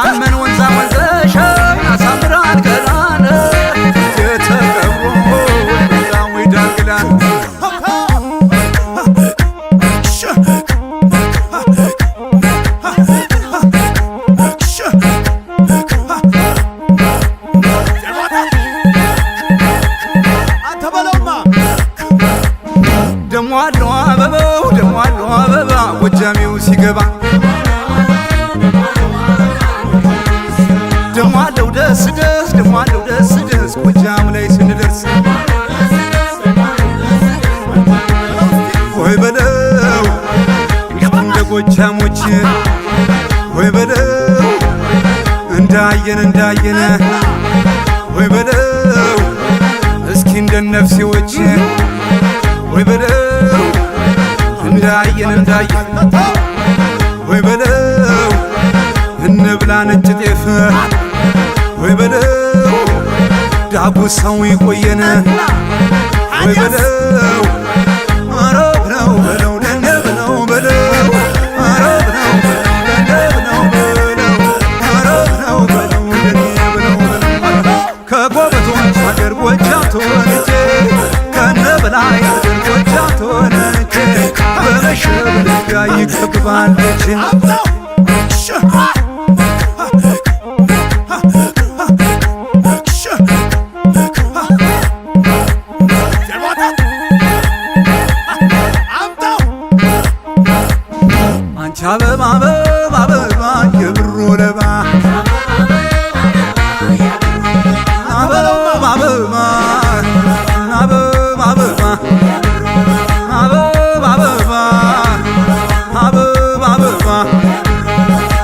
አመን ወንዛ ወንዘሻ ያሳምራል ገላነ የተቀብሮ በጣም ይዳግላል ደሞ አለው አበባው ደሞ አለው አበባ ጎጃሜው ሲገባ ደሞ አለው ደስ ደስ ደሞ አለው ደስ ደስ ጎጃም ላይ ስንደርስ ወይ በለው እንደ ጎጃሞች ወይ በለው እንዳየን ወይ በለው እስኪ እንደ ነፍሴዎች ወይ በለው እንዳየን ወይ በለው እንብላ ነጭ ጤፍ ወይ በለው ዳጉሳው ይቆየን ወይ በለው አረብ ነው በለው ደነብ ነው በለው አረብ ነው ደነብ ነው በለው አረብ ነው በለው ደነብ ነው በለው ከጎበቶች አገር ጎጃም ተወልጄ ከነበላይ አገር ጎጃም ተወልጄ በመሸበልጋ ይከብባል ልጅ አበባ አበባ አበባ የብሩ ለባ አበባ አበባ አበባ አበባ አበባ አበባ አበባ አበባ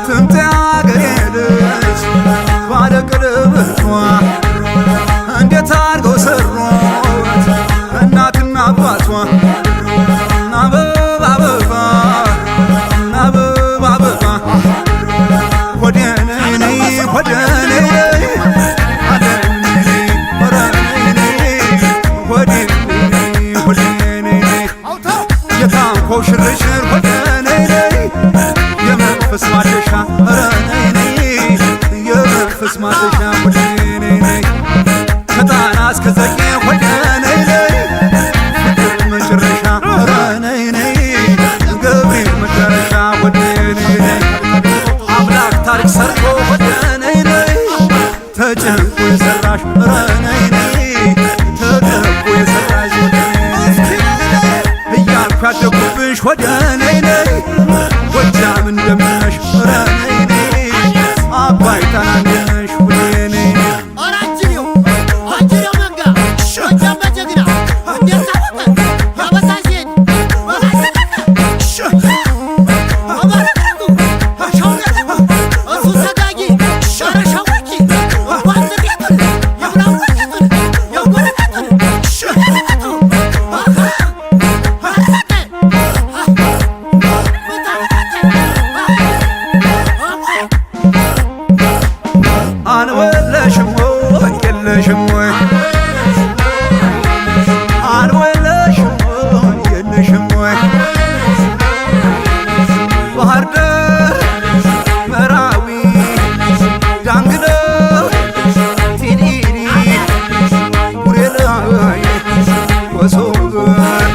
ትምጣ አገሬ ልጅ ባለ ቀለበቷ እንዴት አድርገው ሰሯት እናትና አባቷ አበባ አበባ አበባ አበባ ወደኔ ወደኔ የታንኳው ሽርሽር ወደኔ የመንፈስ ማደሻ ረኔ የመንፈስ ማደሻ ወደኔ ከጣና እስከ ዘጌ ወደኔ ፍቅር መጨረሻ ረኔ ገብርኤል መጨረሻ ወደኔ አምላክ ታሪክ ሰርቶ ወደኔ ተጨንቆ የሰራሽ ረኔ ተጨንቆ የሰራሽ እያልኩ ያደጉብሽ ወደኔ ጎጃም እንደምነሽ ረኔ አባይ ታናነሽ ወደኔ አራጅው መንጋ ጎጃም በጀግና እንዴት ታወቀ ያበሳሽን አንወለሽም ወይ የለሽም ወይ አንወለሽም ወይ የለሽም ወይ ባህር ዳር መራዊ ዳንግለው ቲሊሊ ቡሬ ላይ ወሶበር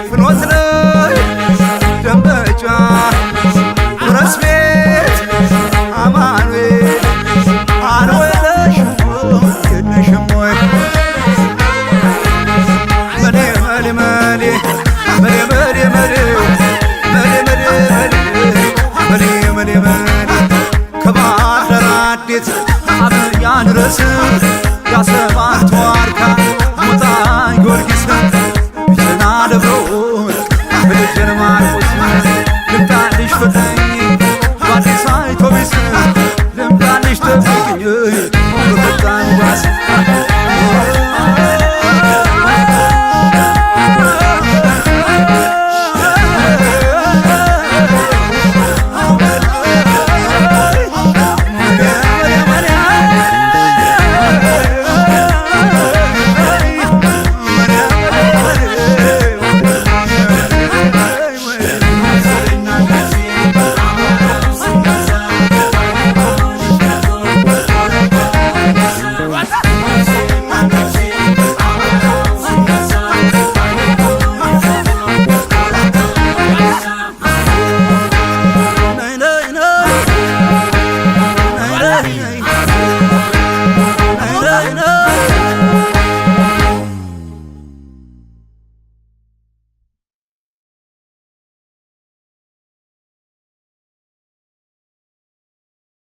ፍኖት ላይ ደንበጫ ራስ ቤት አማኑኤል ከባህር ዳር አዴት አብያን ረስ